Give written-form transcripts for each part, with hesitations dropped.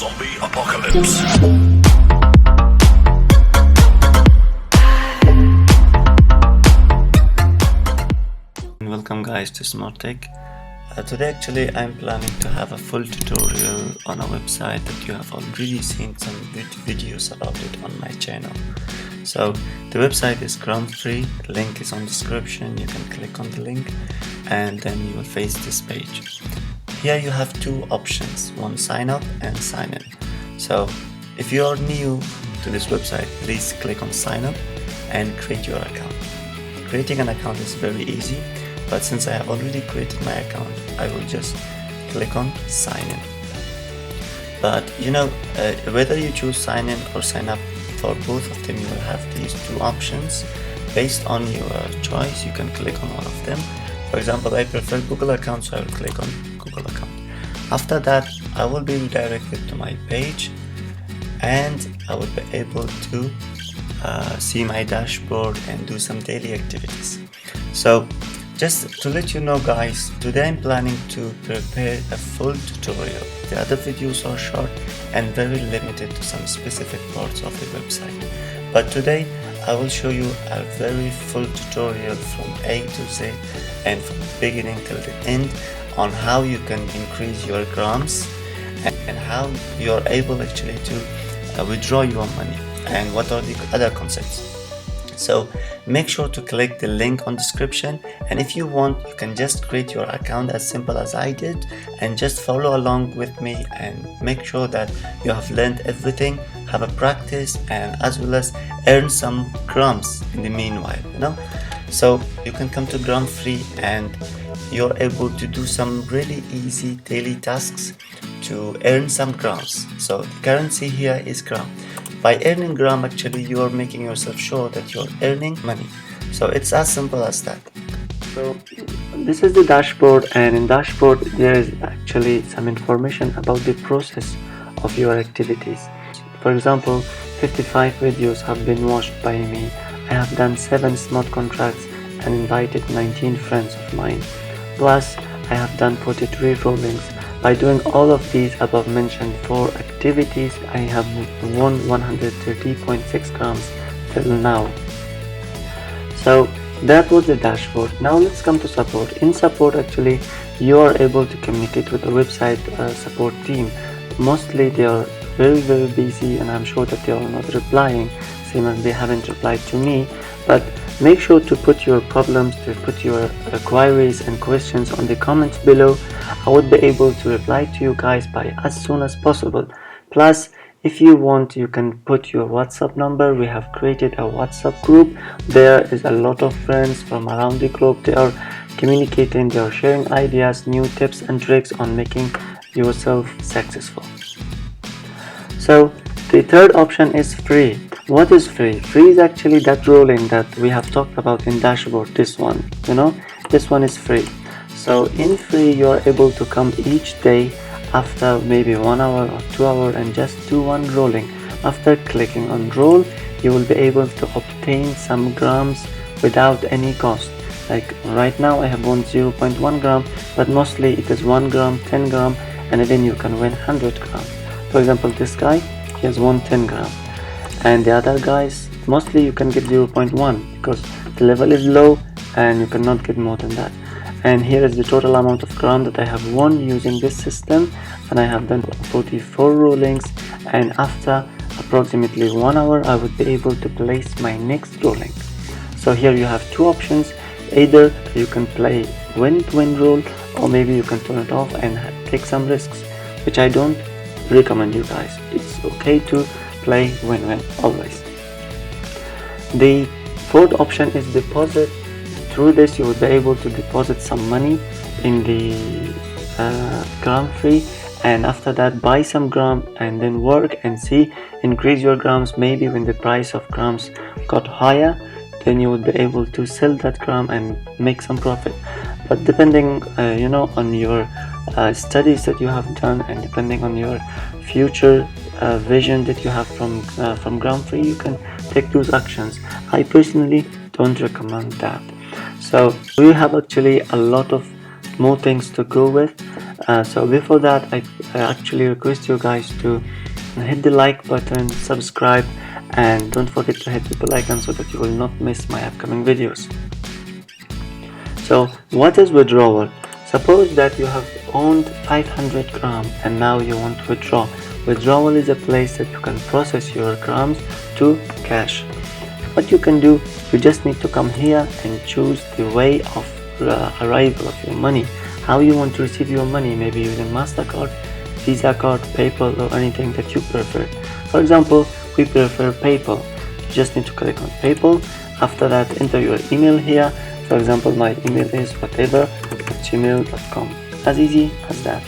zombie apocalypse. Welcome guys to Smart Tech. Today actually I'm planning to have a full tutorial on a website that you have already seen some videos about it on my channel. So the website is Gramfree, the link is on description. You can click on the link and then you will face this page. Here you have two options, one sign up and sign in. So if you are new to this website, please click on sign up and create your account. Creating an account is very easy, but since I have already created my account, I will just click on sign in. But whether you choose sign in or sign up, for both of them you will have these two options. Based on your choice, you can click on one of them. For example, I prefer Google account, so I will click on Google account. After that, I will be redirected to my page and I will be able to see my dashboard and do some daily activities. So just to let you know guys, today I'm planning to prepare a full tutorial. The other videos are short and very limited to some specific parts of the website. But today I will show you a very full tutorial from A to Z and from the beginning till the end on how you can increase your grams and how you are able actually to withdraw your money and what are the other concepts. So make sure to click the link on description, and if you want you can just create your account as simple as I did and just follow along with me and make sure that you have learned everything, have a practice, and as well as earn some grams in the meanwhile, So you can come to Gramfree and you're able to do some really easy daily tasks to earn some grams. So the currency here is gram. By earning gram, actually you are making yourself sure that you're earning money. So it's as simple as that. So this is the dashboard, and in dashboard there is actually some information about the process of your activities. For example, 55 videos have been watched by me. I have done 7 smart contracts and invited 19 friends of mine. Plus I have done 43 rollings. By doing all of these above mentioned 4 activities, I have won 130.6 grams till now. So that was the dashboard. Now let's come to support. In support, actually you are able to communicate with the website support team. Mostly they are very busy, and I'm sure that they are not replying, same as they haven't replied to me. But make sure to put your problems, to put your queries and questions on the comments below. I would be able to reply to you guys by as soon as possible. Plus, if you want, you can put your WhatsApp number. We have created a WhatsApp group. There is a lot of friends from around the globe. They are communicating, they are sharing ideas, new tips and tricks on making yourself successful. So the third option is free. What is free? Free is actually that rolling that we have talked about in dashboard. This one, this one is free. So in free you are able to come each day after maybe 1 hour or 2 hours and just do one rolling. After clicking on roll, you will be able to obtain some grams without any cost. Like right now I have won 0.1 gram, but mostly it is 1 gram, 10 gram, and then you can win 100 grams. For example, this guy, he has won 10 gram, and the other guys mostly you can get 0.1 because the level is low and you cannot get more than that. And here is the total amount of gram that I have won using this system, and I have done 44 rollings, and after approximately 1 hour I would be able to place my next rolling. So here you have two options. Either you can play win-win roll, or maybe you can turn it off and take some risks, which I don't recommend you guys. It's okay to play win-win always. The fourth option is deposit. Through this you will be able to deposit some money in the Gramfree, and after that buy some gram and then work and see, increase your grams. Maybe when the price of grams got higher, then you would be able to sell that gram and make some profit. But depending on your studies that you have done, and depending on your future vision that you have from Gramfree, you can take those actions. I personally don't recommend that. So we have actually a lot of more things to go with. So before that, I actually request you guys to hit the like button, subscribe, and don't forget to hit the bell icon so that you will not miss my upcoming videos. So what is withdrawal? Suppose that you have owned 500 grams and now you want to withdraw. Withdrawal is a place that you can process your grams to cash. What you can do, you just need to come here and choose the way of arrival of your money, how you want to receive your money, maybe using MasterCard, Visa card, PayPal, or anything that you prefer. For example, we prefer PayPal. You just need to click on PayPal. After that, enter your email here. For example, my email is whatever@gmail.com. As easy as that.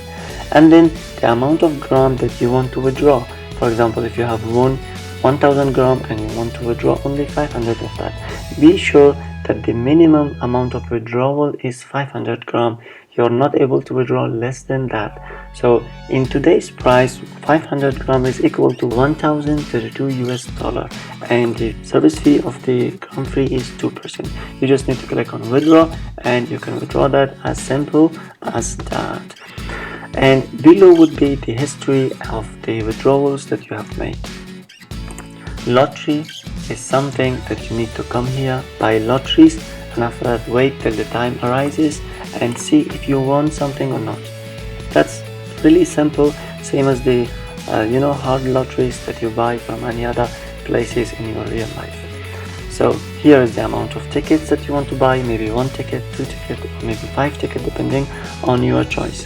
And then the amount of gram that you want to withdraw. For example, if you have won 1000 gram and you want to withdraw only 500 of that, be sure that the minimum amount of withdrawal is 500 gram. You're not able to withdraw less than that. So in today's price, 500 gram is equal to $1032 US, and the service fee of the Gramfree is 2%. You just need to click on withdraw and you can withdraw that, as simple as that. And below would be the history of the withdrawals that you have made. Lottery is something that you need to come here, buy lotteries, and after that wait till the time arises and see if you won something or not. That's really simple, same as the hard lotteries that you buy from any other places in your real life. So here is the amount of tickets that you want to buy, maybe 1 ticket, 2 tickets, or maybe 5 tickets, depending on your choice.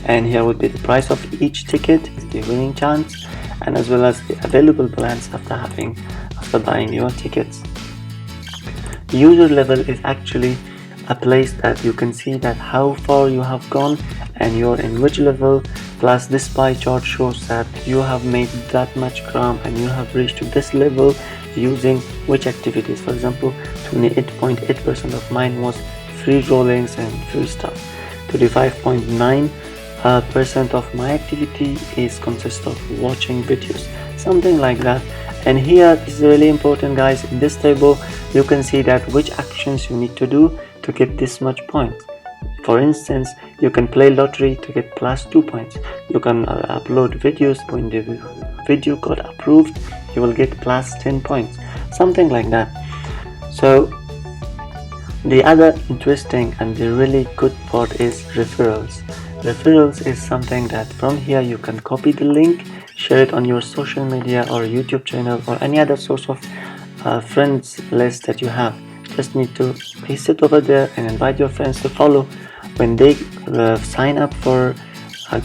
And here would be the price of each ticket, the winning chance, and as well as the available balance after buying your tickets. User level is actually a place that you can see that how far you have gone and you're in which level, plus this pie chart shows that you have made that much gram and you have reached to this level using which activities. For example, 28.8% of mine was free rollings and free stuff. 35.9% of my activity consists of watching videos, something like that. And here is really important, guys. In this table you can see that which actions you need to do to get this much points. For instance, you can play lottery to get +2 points. You can upload videos. When the video got approved, you will get +10 points, something like that. So the other interesting and the really good part is referrals. Referrals is something that from here you can copy the link, share it on your social media or YouTube channel or any other source of friends list that you have. Just need to paste it over there and invite your friends to follow. When they sign up for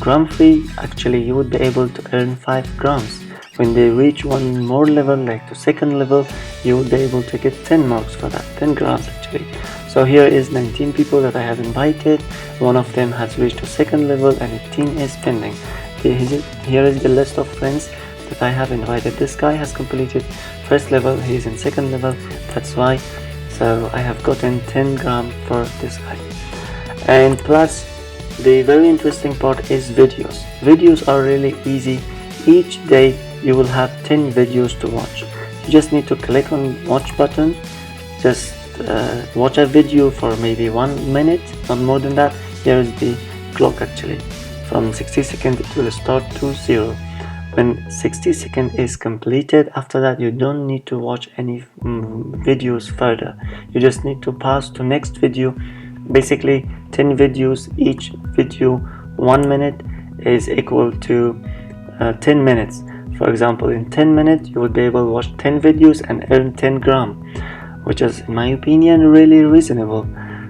Gramfree, actually you would be able to earn 5 grams. When they reach one more level, like the second level, you would be able to get 10 marks for that, 10 grams actually. So here is 19 people that I have invited. One of them has reached the second level and 18 is pending. Here is the list of friends that I have invited. This guy has completed first level, he is in second level, that's why. So I have gotten 10 grams for this guy. And plus, the very interesting part is videos. Videos are really easy. Each day you will have 10 videos to watch. You just need to click on watch button, just watch a video for maybe 1 minute, not more than that. Here is the clock actually. From 60 seconds it will start to 0. When 60 seconds is completed, after that you don't need to watch any videos further. You just need to pass to next video. Basically 10 videos, each video 1 minute is equal to 10 minutes. For example, in 10 minutes you will be able to watch 10 videos and earn 10 grams, which is in my opinion really reasonable.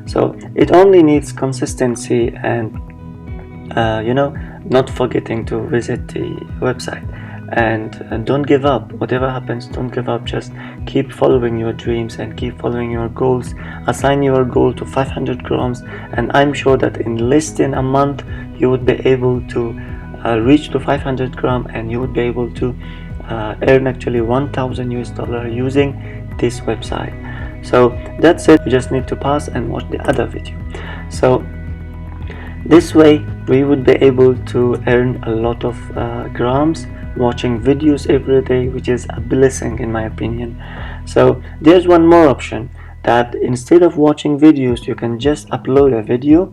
So it only needs consistency and not forgetting to visit the website, and don't give up. Whatever happens, don't give up. Just keep following your dreams and keep following your goals. Assign your goal to 500 grams, and I'm sure that in less than a month you would be able to reach to 500 grams, and you would be able to earn actually $1,000 using this website. So that's it. You just need to pause and watch the other video. So this way we would be able to earn a lot of grams watching videos every day, which is a blessing in my opinion. So there's one more option, that instead of watching videos you can just upload a video,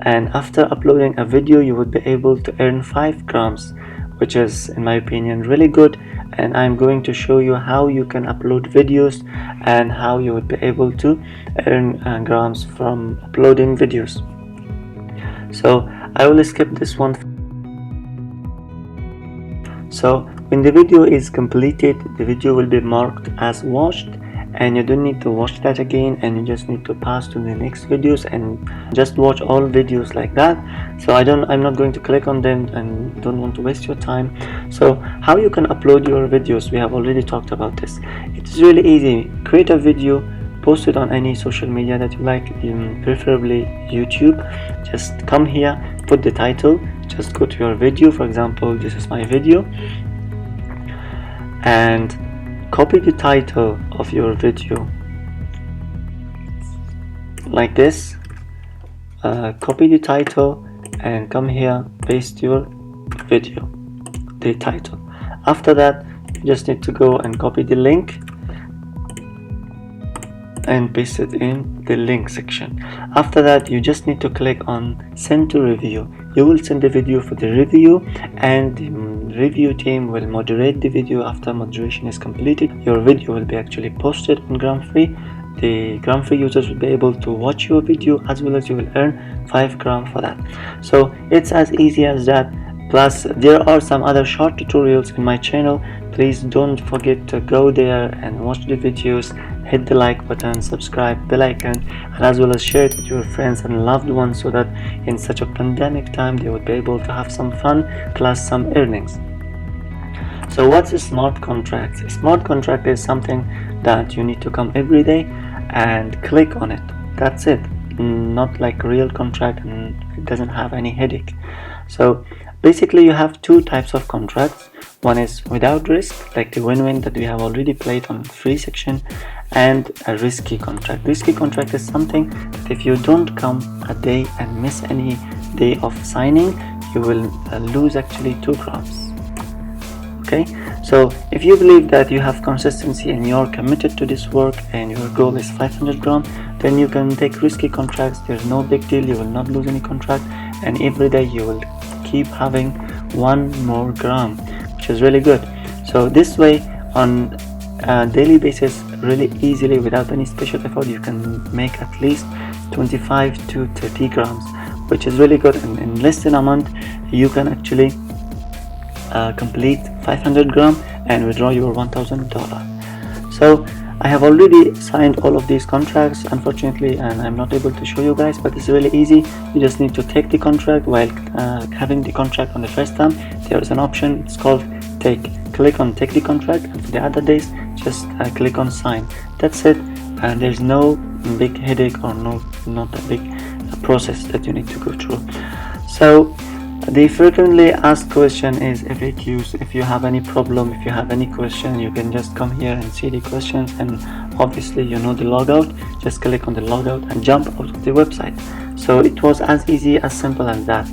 and after uploading a video you would be able to earn 5 grams, which is in my opinion really good. And I'm going to show you how you can upload videos and how you would be able to earn grams from uploading videos. So I will skip this one. So when the video is completed, the video will be marked as watched, and you don't need to watch that again, and you just need to pass to the next videos and just watch all videos like that. So I'm not going to click on them and don't want to waste your time. So how you can upload your videos, we have already talked about this. It's really easy. Create a video, post it on any social media that you like, preferably YouTube. Just come here, put the title, just go to your video. For example, this is my video, and copy the title of your video like this. Copy the title and come here, paste your video, the title. After that, you just need to go and copy the link and paste it in the link section. After that, you just need to click on send to review. You will send the video for the review, and the review team will moderate the video. After moderation is completed, your video will be actually posted on Gramfree. The Gramfree users will be able to watch your video, as well as you will earn 5 grams for that. So it's as easy as that. Plus there are some other short tutorials in my channel. Please don't forget to go there and watch the videos, hit the like button, subscribe, bell icon, and as well as share it with your friends and loved ones, so that in such a pandemic time they would be able to have some fun plus some earnings. So what's a smart contract? A smart contract is something that you need to come every day and click on it. That's it. Not like a real contract, and it doesn't have any headache. So basically you have two types of contracts. One is without risk, like the win-win that we have already played on free section, and a risky contract. Risky contract is something that if you don't come a day and miss any day of signing, you will lose actually 2 grams. Okay, so if you believe that you have consistency and you're committed to this work and your goal is 500 grams, then you can take risky contracts. There's no big deal, you will not lose any contract, and every day you will keep having 1 more gram, which is really good. So this way, on a daily basis, really easily, without any special effort, you can make at least 25 to 30 grams, which is really good. And in less than a month you can actually complete 500 grams and withdraw your $1,000. So I have already signed all of these contracts, unfortunately, and I'm not able to show you guys, but it's really easy. You just need to take the contract. While having the contract on the first time, there is an option, it's called take. Click on take the contract, and for the other days just click on sign. That's it, and there's no big headache or not a big process that you need to go through. So the frequently asked question is FAQs. If you have any problem, if you have any question, you can just come here and see the questions, and obviously you know the logout, just click on the logout and jump out of the website. So it was as easy, as simple as that.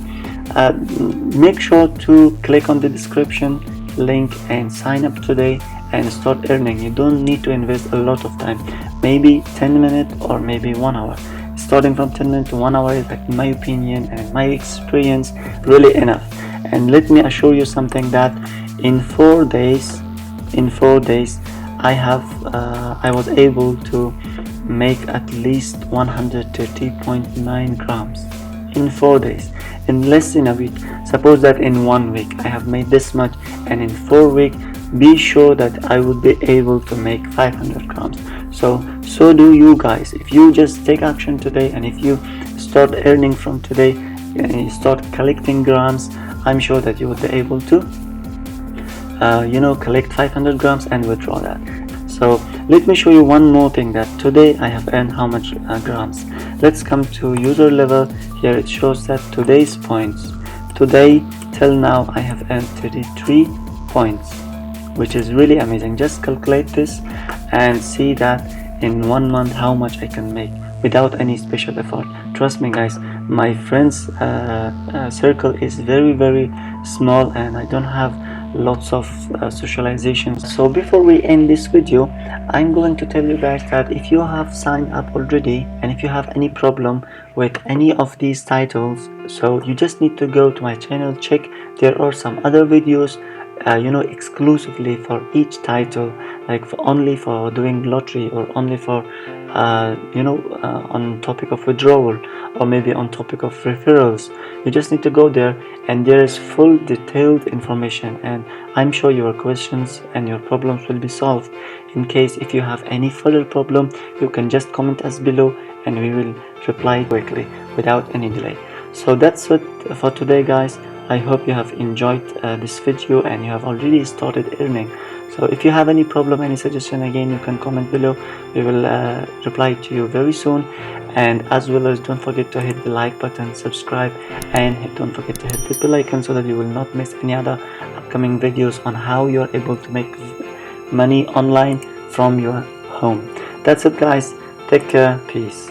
Make sure to click on the description link and sign up today and start earning. You don't need to invest a lot of time, maybe 10 minutes or maybe 1 hour. Starting from 10 minutes to 1 hour is, like, in my opinion and my experience, really enough. And let me assure you something, that in 4 days I was able to make at least 130.9 grams in 4 days, in less than a week. Suppose that in 1 week I have made this much, and in 4 weeks, be sure that I would be able to make 500 grams. So do you guys. If you just take action today, and if you start earning from today and you start collecting grams, I'm sure that you will be able to collect 500 grams and withdraw that. So let me show you one more thing, that today I have earned how much grams. Let's come to user level. Here it shows that today's points, today till now I have earned 33 points, which is really amazing. Just calculate this and see that in 1 month how much I can make without any special effort. Trust me guys, my friends circle is very small, and I don't have lots of socializations. So before we end this video, I'm going to tell you guys that if you have signed up already and if you have any problem with any of these titles, so you just need to go to my channel, check, there are some other videos exclusively for each title, like only for doing lottery, or only for on topic of withdrawal, or maybe on topic of referrals. You just need to go there and there is full detailed information, and I'm sure your questions and your problems will be solved. In case if you have any further problem, you can just comment us below and we will reply quickly without any delay. So that's it for today, guys. I hope you have enjoyed this video and you have already started earning. So if you have any problem, any suggestion, again you can comment below. We will reply to you very soon. And as well as, don't forget to hit the like button, subscribe, and don't forget to hit the bell icon so that you will not miss any other upcoming videos on how you're able to make money online from your home. That's it, guys. Take care. Peace.